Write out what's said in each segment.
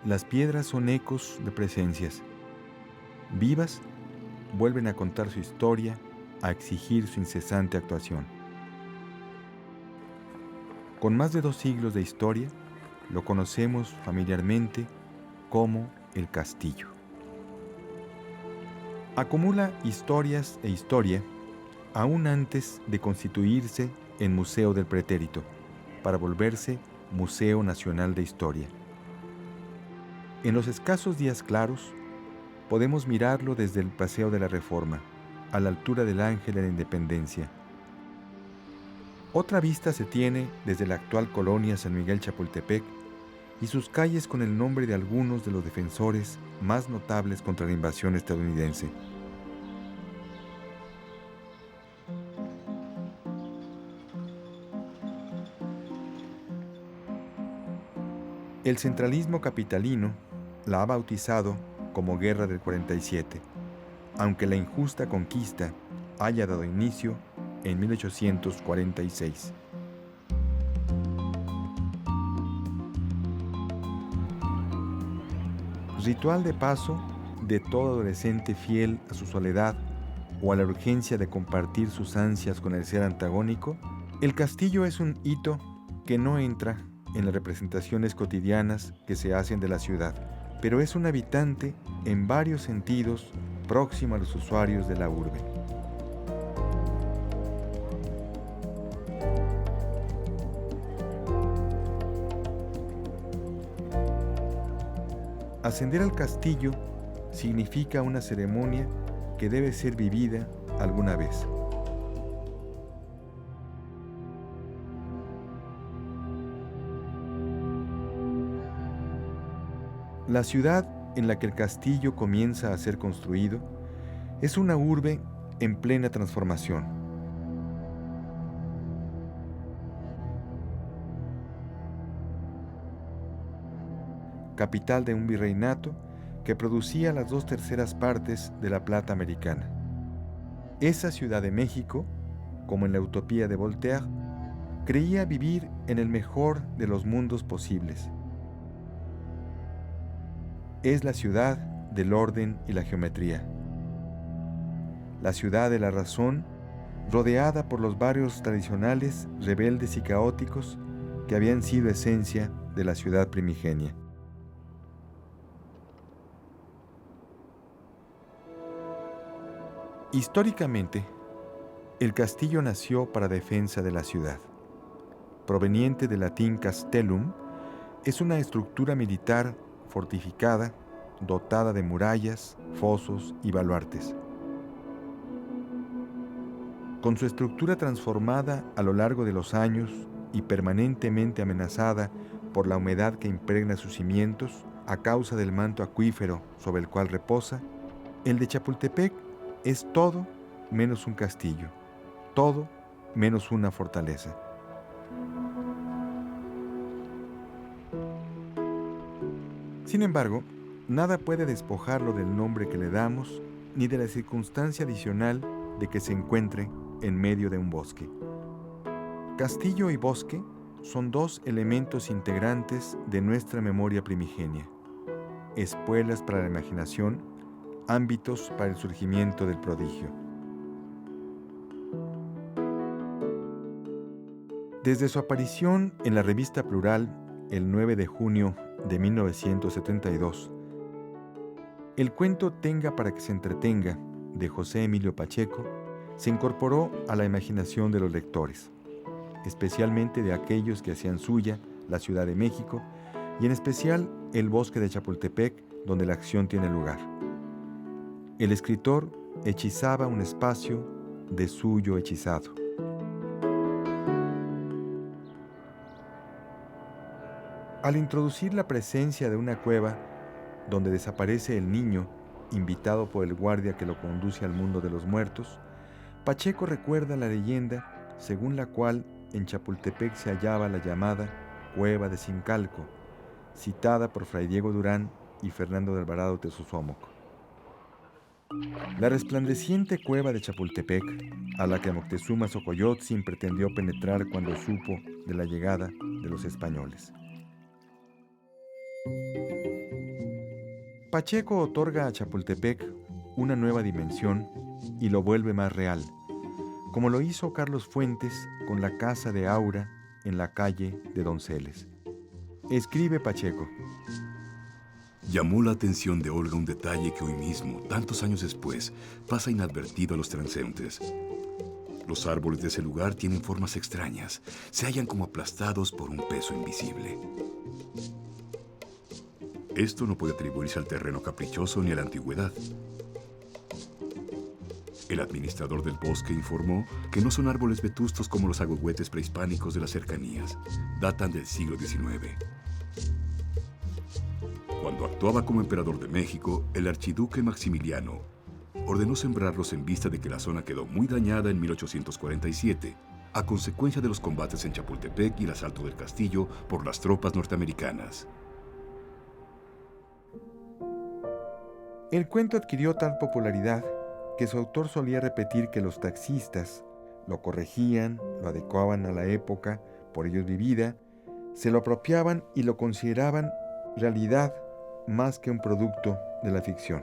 Las piedras son ecos de presencias. Vivas, vuelven a contar su historia, a exigir su incesante actuación. Con más de 2 siglos de historia, lo conocemos familiarmente como el castillo. Acumula historias e historia aún antes de constituirse en Museo del Pretérito, para volverse Museo Nacional de Historia. En los escasos días claros, podemos mirarlo desde el Paseo de la Reforma, a la altura del Ángel de la Independencia. Otra vista se tiene desde la actual colonia San Miguel Chapultepec y sus calles con el nombre de algunos de los defensores más notables contra la invasión estadounidense. El centralismo capitalino la ha bautizado como Guerra del 47, aunque la injusta conquista haya dado inicio en 1846. Ritual de paso de todo adolescente fiel a su soledad o a la urgencia de compartir sus ansias con el ser antagónico, el castillo es un hito que no entra en las representaciones cotidianas que se hacen de la ciudad, pero es un habitante en varios sentidos próximo a los usuarios de la urbe. Ascender al castillo significa una ceremonia que debe ser vivida alguna vez. La ciudad en la que el castillo comienza a ser construido es una urbe en plena transformación. Capital de un virreinato que producía las 2/3 de la plata americana. Esa Ciudad de México, como en la utopía de Voltaire, creía vivir en el mejor de los mundos posibles. Es la ciudad del orden y la geometría. La ciudad de la razón, rodeada por los barrios tradicionales, rebeldes y caóticos que habían sido esencia de la ciudad primigenia. Históricamente, el castillo nació para defensa de la ciudad. Proveniente del latín castellum, es una estructura militar fortificada, dotada de murallas, fosos y baluartes. Con su estructura transformada a lo largo de los años y permanentemente amenazada por la humedad que impregna sus cimientos a causa del manto acuífero sobre el cual reposa, el de Chapultepec es todo menos un castillo, todo menos una fortaleza. Sin embargo, nada puede despojarlo del nombre que le damos ni de la circunstancia adicional de que se encuentre en medio de un bosque. Castillo y bosque son dos elementos integrantes de nuestra memoria primigenia, espuelas para la imaginación, ámbitos para el surgimiento del prodigio. Desde su aparición en la revista Plural el 9 de junio de 1972, el cuento Tenga para que se entretenga, de José Emilio Pacheco, se incorporó a la imaginación de los lectores, especialmente de aquellos que hacían suya la Ciudad de México y en especial el bosque de Chapultepec, donde la acción tiene lugar. El escritor hechizaba un espacio de suyo hechizado. Al introducir la presencia de una cueva donde desaparece el niño, invitado por el guardia que lo conduce al mundo de los muertos, Pacheco recuerda la leyenda según la cual en Chapultepec se hallaba la llamada Cueva de Sincalco, citada por Fray Diego Durán y Fernando de Alvarado Tezozómoco. La resplandeciente cueva de Chapultepec, a la que Moctezuma Xocoyotzin pretendió penetrar cuando supo de la llegada de los españoles. Pacheco otorga a Chapultepec una nueva dimensión y lo vuelve más real, como lo hizo Carlos Fuentes con la casa de Aura en la calle de Donceles. Escribe Pacheco: Llamó la atención de Olga un detalle que hoy mismo, tantos años después, pasa inadvertido a los transeúntes. Los árboles de ese lugar tienen formas extrañas, se hallan como aplastados por un peso invisible. Esto no puede atribuirse al terreno caprichoso ni a la antigüedad. El administrador del bosque informó que no son árboles vetustos como los agüehuetes prehispánicos de las cercanías. Datan del siglo XIX. Cuando actuaba como emperador de México, el archiduque Maximiliano ordenó sembrarlos en vista de que la zona quedó muy dañada en 1847, a consecuencia de los combates en Chapultepec y el asalto del castillo por las tropas norteamericanas. El cuento adquirió tal popularidad que su autor solía repetir que los taxistas lo corregían, lo adecuaban a la época por ellos vivida, se lo apropiaban y lo consideraban realidad más que un producto de la ficción.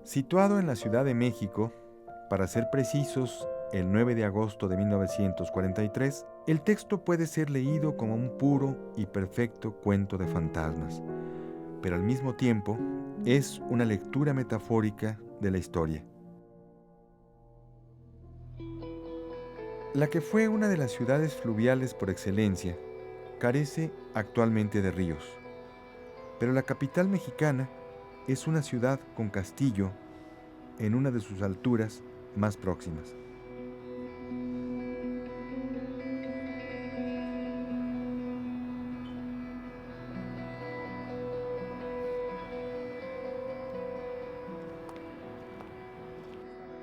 Situado en la Ciudad de México, para ser precisos, el 9 de agosto de 1943, el texto puede ser leído como un puro y perfecto cuento de fantasmas, pero al mismo tiempo es una lectura metafórica de la historia. La que fue una de las ciudades fluviales por excelencia, carece actualmente de ríos, pero la capital mexicana es una ciudad con castillo en una de sus alturas más próximas.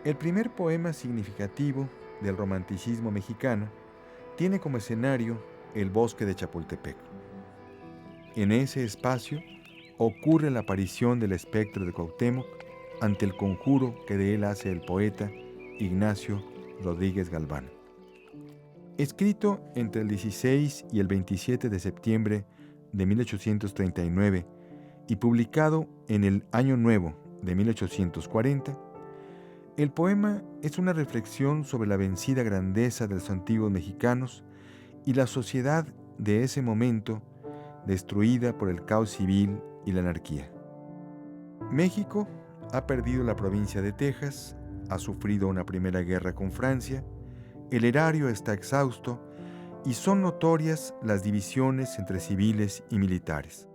El primer poema significativo del romanticismo mexicano tiene como escenario el bosque de Chapultepec. En ese espacio ocurre la aparición del espectro de Cuauhtémoc ante el conjuro que de él hace el poeta Ignacio Rodríguez Galván. Escrito entre el 16 y el 27 de septiembre de 1839 y publicado en el Año Nuevo de 1840, el poema es una reflexión sobre la vencida grandeza de los antiguos mexicanos y la sociedad de ese momento destruida por el caos civil y la anarquía. México ha perdido la provincia de Texas, ha sufrido una primera guerra con Francia, el erario está exhausto y son notorias las divisiones entre civiles y militares.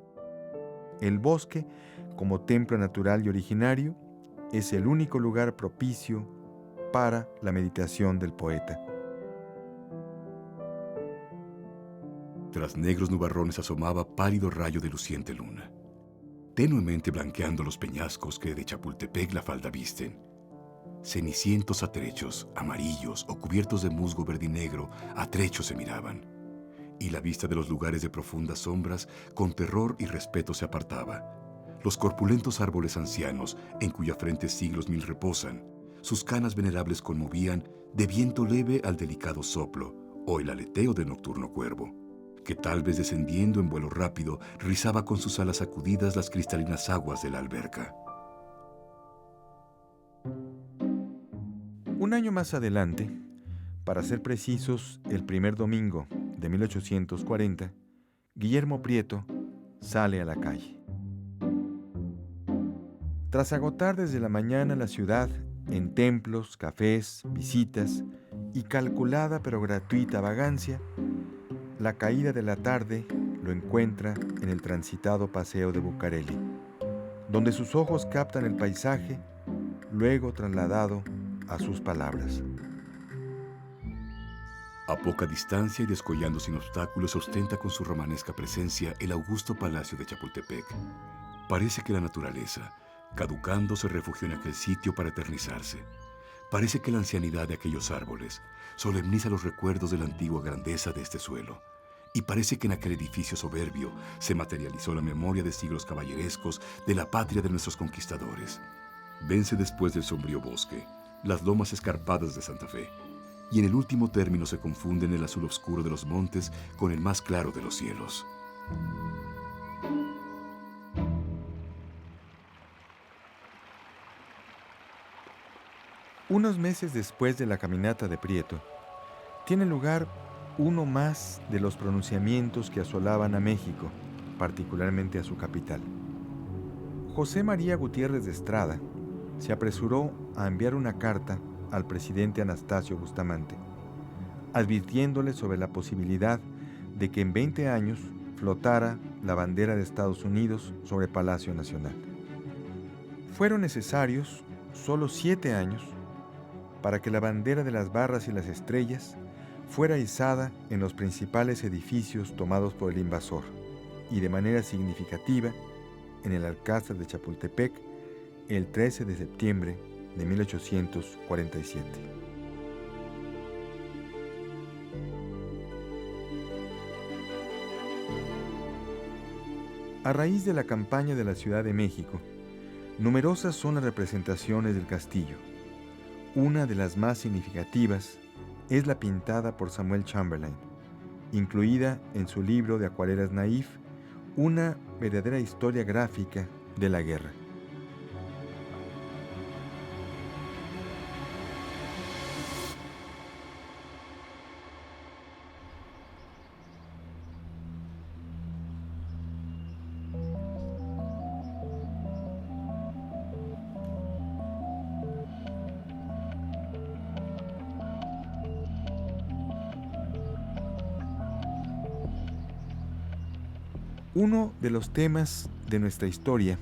El bosque, como templo natural y originario, es el único lugar propicio para la meditación del poeta. Tras negros nubarrones asomaba pálido rayo de luciente luna, tenuemente blanqueando los peñascos que de Chapultepec la falda visten. Cenicientos atrechos, amarillos o cubiertos de musgo verdinegro, atrechos se miraban, y la vista de los lugares de profundas sombras con terror y respeto se apartaba. Los corpulentos árboles ancianos, en cuya frente siglos mil reposan, sus canas venerables conmovían de viento leve al delicado soplo o el aleteo del nocturno cuervo, que tal vez descendiendo en vuelo rápido rizaba con sus alas sacudidas las cristalinas aguas de la alberca. Un año más adelante, para ser precisos, el primer domingo de 1840, Guillermo Prieto sale a la calle. Tras agotar desde la mañana la ciudad en templos, cafés, visitas y calculada pero gratuita vagancia, la caída de la tarde lo encuentra en el transitado paseo de Bucareli, donde sus ojos captan el paisaje, luego trasladado a sus palabras. A poca distancia y descollando sin obstáculos ostenta con su romanesca presencia el augusto palacio de Chapultepec. Parece que la naturaleza, caducando, se refugió en aquel sitio para eternizarse. Parece que la ancianidad de aquellos árboles solemniza los recuerdos de la antigua grandeza de este suelo. Y parece que en aquel edificio soberbio se materializó la memoria de siglos caballerescos de la patria de nuestros conquistadores. Vence después del sombrío bosque las lomas escarpadas de Santa Fe, y en el último término se confunden el azul oscuro de los montes con el más claro de los cielos. Unos meses después de la caminata de Prieto, tiene lugar uno más de los pronunciamientos que asolaban a México, particularmente a su capital. José María Gutiérrez de Estrada se apresuró a enviar una carta al presidente Anastasio Bustamante, advirtiéndole sobre la posibilidad de que en 20 años flotara la bandera de Estados Unidos sobre Palacio Nacional. Fueron necesarios solo 7 años para que la bandera de las barras y las estrellas fuera izada en los principales edificios tomados por el invasor y de manera significativa en el Alcázar de Chapultepec el 13 de septiembre de 1847. A raíz de la campaña de la Ciudad de México, numerosas son las representaciones del castillo. Una de las más significativas es la pintada por Samuel Chamberlain, incluida en su libro de acuarelas Naif, una verdadera historia gráfica de la guerra. Uno de los temas de nuestra historia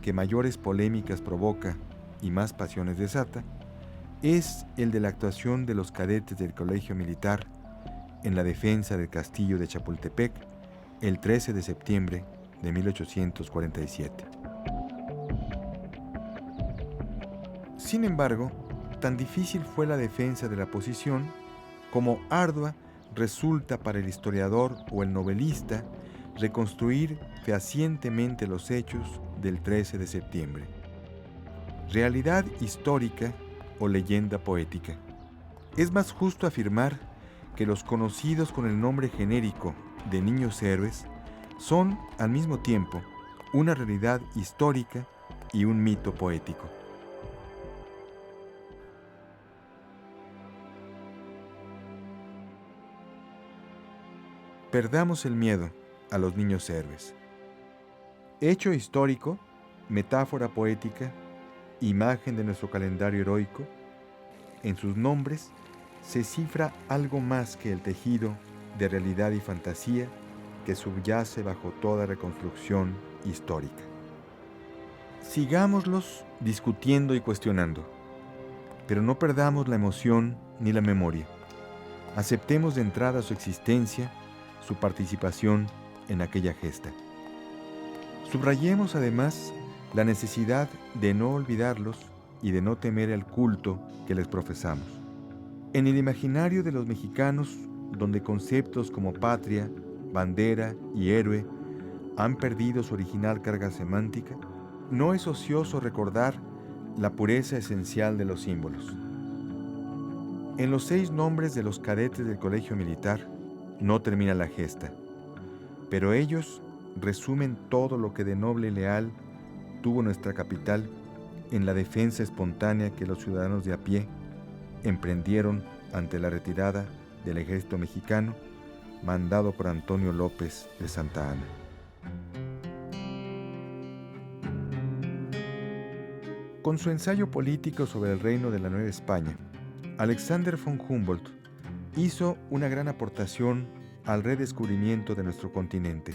que mayores polémicas provoca y más pasiones desata es el de la actuación de los cadetes del Colegio Militar en la defensa del castillo de Chapultepec el 13 de septiembre de 1847. Sin embargo, tan difícil fue la defensa de la posición como ardua resulta para el historiador o el novelista reconstruir fehacientemente los hechos del 13 de septiembre. Realidad histórica o leyenda poética. Es más justo afirmar que los conocidos con el nombre genérico de niños héroes son al mismo tiempo una realidad histórica y un mito poético. Perdamos el miedo a los niños héroes. Hecho histórico, metáfora poética, imagen de nuestro calendario heroico, en sus nombres se cifra algo más que el tejido de realidad y fantasía que subyace bajo toda reconstrucción histórica. Sigámoslos discutiendo y cuestionando, pero no perdamos la emoción ni la memoria. Aceptemos de entrada su existencia, su participación en aquella gesta. Subrayemos además la necesidad de no olvidarlos y de no temer el culto que les profesamos. En el imaginario de los mexicanos, donde conceptos como patria, bandera y héroe han perdido su original carga semántica, no es ocioso recordar la pureza esencial de los símbolos. En los 6 nombres de los cadetes del Colegio Militar no termina la gesta, pero ellos resumen todo lo que de noble y leal tuvo nuestra capital en la defensa espontánea que los ciudadanos de a pie emprendieron ante la retirada del ejército mexicano mandado por Antonio López de Santa Anna. Con su ensayo político sobre el reino de la Nueva España, Alexander von Humboldt hizo una gran aportación al redescubrimiento de nuestro continente,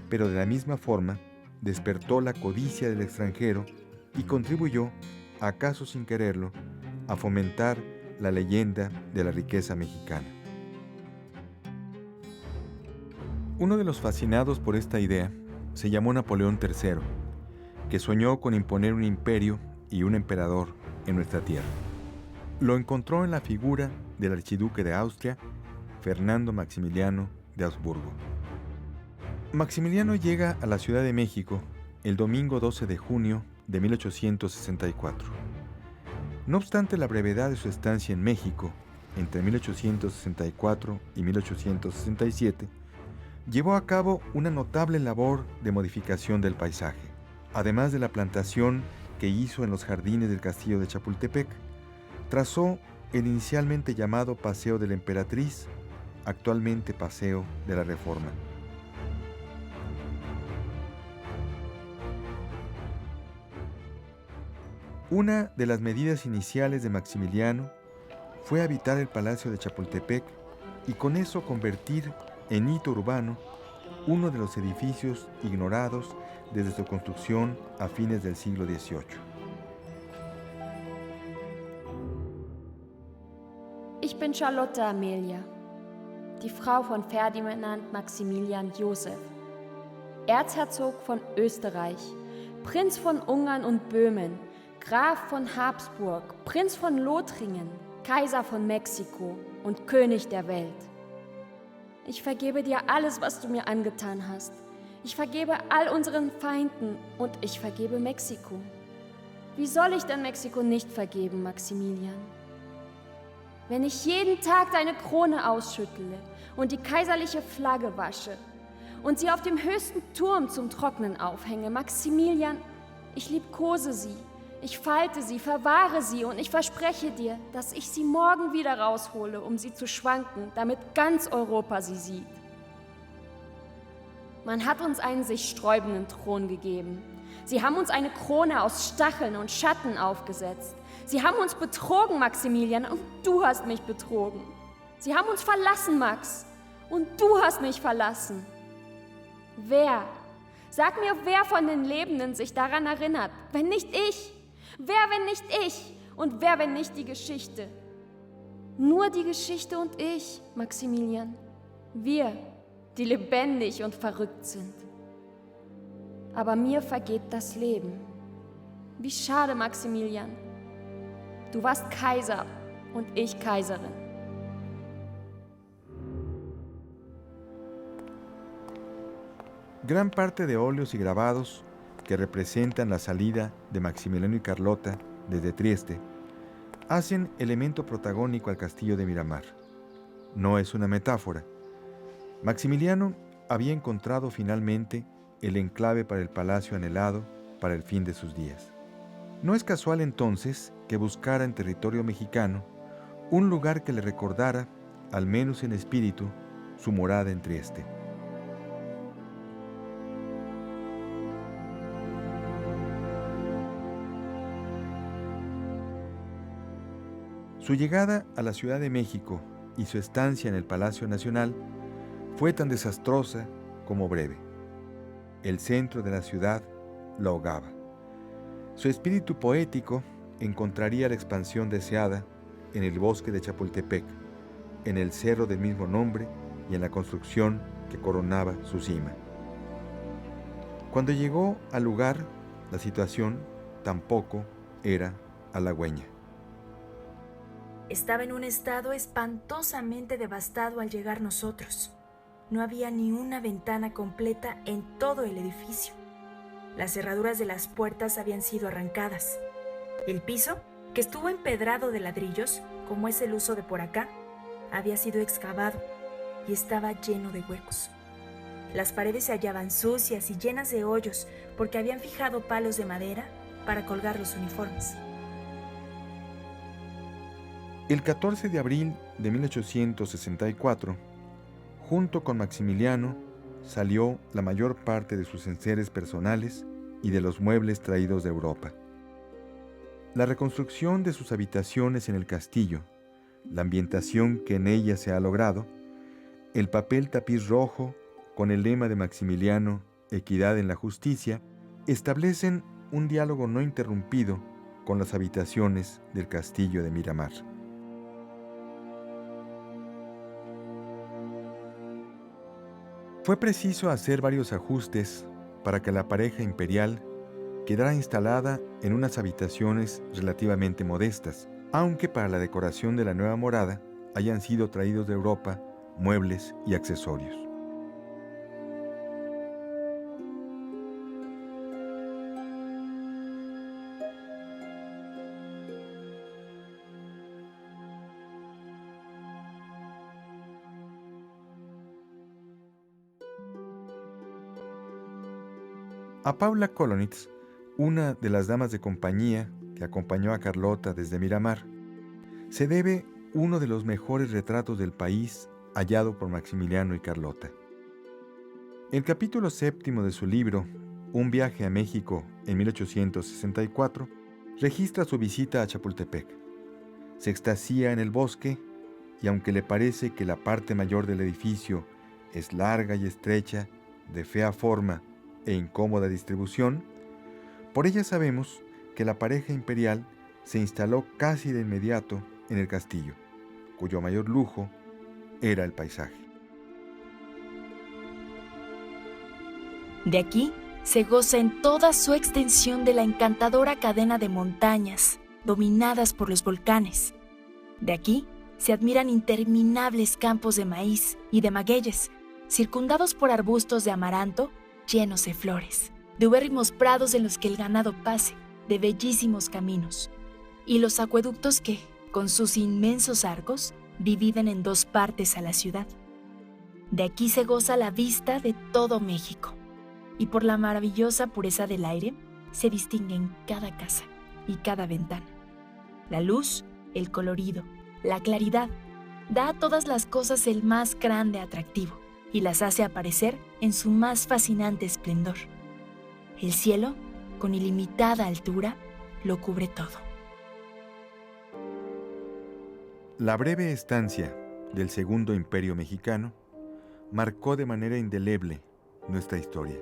pero de la misma forma despertó la codicia del extranjero y contribuyó, acaso sin quererlo, a fomentar la leyenda de la riqueza mexicana. Uno de los fascinados por esta idea se llamó Napoleón III, que soñó con imponer un imperio y un emperador en nuestra tierra. Lo encontró en la figura del archiduque de Austria, Fernando Maximiliano de Habsburgo. Maximiliano llega a la Ciudad de México el domingo 12 de junio de 1864. No obstante la brevedad de su estancia en México, entre 1864 y 1867, Llevó a cabo una notable labor de modificación del paisaje, además de la plantación que hizo en los jardines del castillo de Chapultepec. Trazó el inicialmente llamado Paseo de la Emperatriz, actualmente Paseo de la Reforma. Una de las medidas iniciales de Maximiliano fue habitar el Palacio de Chapultepec y con eso convertir en hito urbano uno de los edificios ignorados desde su construcción a fines del siglo XVIII. Ich bin Charlotte Amelia, die Frau von Ferdinand Maximilian Joseph, Erzherzog von Österreich, Prinz von Ungarn und Böhmen, Graf von Habsburg, Prinz von Lothringen, Kaiser von Mexiko und König der Welt. Ich vergebe dir alles, was du mir angetan hast. Ich vergebe all unseren Feinden und ich vergebe Mexiko. Wie soll ich denn Mexiko nicht vergeben, Maximilian? Wenn ich jeden Tag deine Krone ausschüttle und die kaiserliche Flagge wasche und sie auf dem höchsten Turm zum Trocknen aufhänge, Maximilian, ich liebkose sie. Ich falte sie, verwahre sie und ich verspreche dir, dass ich sie morgen wieder raushole, um sie zu schwanken, damit ganz Europa sie sieht. Man hat uns einen sich sträubenden Thron gegeben. Sie haben uns eine Krone aus Stacheln und Schatten aufgesetzt. Sie haben uns betrogen, Maximilian, und du hast mich betrogen. Sie haben uns verlassen, Max, und du hast mich verlassen. Wer? Sag mir, wer von den Lebenden sich daran erinnert, wenn nicht ich? Wer, wenn nicht ich? Und wer, wenn nicht die Geschichte? Nur die Geschichte und ich, Maximilian. Wir, die lebendig und verrückt sind. Aber mir vergeht das Leben. Wie schade, Maximilian. Du warst Kaiser und ich Kaiserin. Gran parte de óleos y grabados que representan la salida de Maximiliano y Carlota desde Trieste hacen elemento protagónico al castillo de Miramar. No es una metáfora. Maximiliano había encontrado finalmente el enclave para el palacio anhelado para el fin de sus días. No es casual entonces que buscara en territorio mexicano un lugar que le recordara, al menos en espíritu, su morada en Trieste. Su llegada a la Ciudad de México y su estancia en el Palacio Nacional fue tan desastrosa como breve. El centro de la ciudad lo ahogaba. Su espíritu poético encontraría la expansión deseada en el bosque de Chapultepec, en el cerro del mismo nombre y en la construcción que coronaba su cima. Cuando llegó al lugar, la situación tampoco era halagüeña. Estaba en un estado espantosamente devastado al llegar nosotros. No había ni una ventana completa en todo el edificio. Las cerraduras de las puertas habían sido arrancadas. El piso, que estuvo empedrado de ladrillos, como es el uso de por acá, había sido excavado y estaba lleno de huecos. Las paredes se hallaban sucias y llenas de hoyos porque habían fijado palos de madera para colgar los uniformes. El 14 de abril de 1864, junto con Maximiliano, salió la mayor parte de sus enseres personales y de los muebles traídos de Europa. La reconstrucción de sus habitaciones en el castillo, la ambientación que en ella se ha logrado, el papel tapiz rojo con el lema de Maximiliano, Equidad en la Justicia, establecen un diálogo no interrumpido con las habitaciones del castillo de Miramar. Fue preciso hacer varios ajustes para que la pareja imperial quedara instalada en unas habitaciones relativamente modestas, aunque para la decoración de la nueva morada hayan sido traídos de Europa muebles y accesorios. A Paula Kolonitz, una de las damas de compañía que acompañó a Carlota desde Miramar, se debe uno de los mejores retratos del país hallado por Maximiliano y Carlota. El capítulo 7 de su libro, Un viaje a México en 1864, registra su visita a Chapultepec. Se extasía en el bosque y aunque le parece que la parte mayor del edificio es larga y estrecha, de fea forma e incómoda distribución, por ella sabemos que la pareja imperial se instaló casi de inmediato en el castillo, cuyo mayor lujo era el paisaje. De aquí se goza en toda su extensión de la encantadora cadena de montañas dominadas por los volcanes. De aquí se admiran interminables campos de maíz y de magueyes, circundados por arbustos de amaranto llenos de flores, de ubérrimos prados en los que el ganado pase, de bellísimos caminos, y los acueductos que, con sus inmensos arcos, dividen en dos partes a la ciudad. De aquí se goza la vista de todo México, y por la maravillosa pureza del aire se distingue en cada casa y cada ventana. La luz, el colorido, la claridad, da a todas las cosas el más grande atractivo y las hace aparecer en su más fascinante esplendor. El cielo, con ilimitada altura, lo cubre todo. La breve estancia del Segundo Imperio Mexicano marcó de manera indeleble nuestra historia.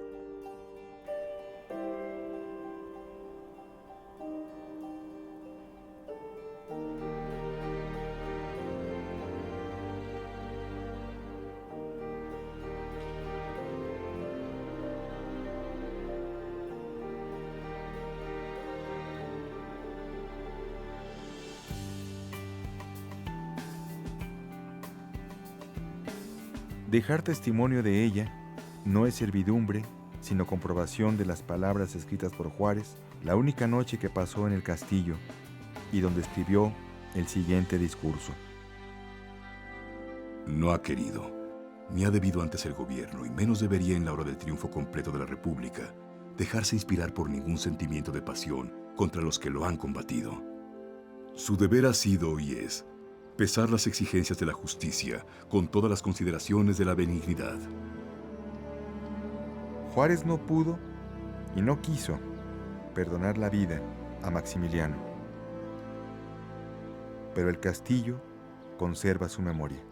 Dejar testimonio de ella no es servidumbre, sino comprobación de las palabras escritas por Juárez la única noche que pasó en el castillo y donde escribió el siguiente discurso. No ha querido, ni ha debido antes el gobierno, y menos debería en la hora del triunfo completo de la República, dejarse inspirar por ningún sentimiento de pasión contra los que lo han combatido. Su deber ha sido y es pesar las exigencias de la justicia con todas las consideraciones de la benignidad. Juárez no pudo y no quiso perdonar la vida a Maximiliano, pero el castillo conserva su memoria.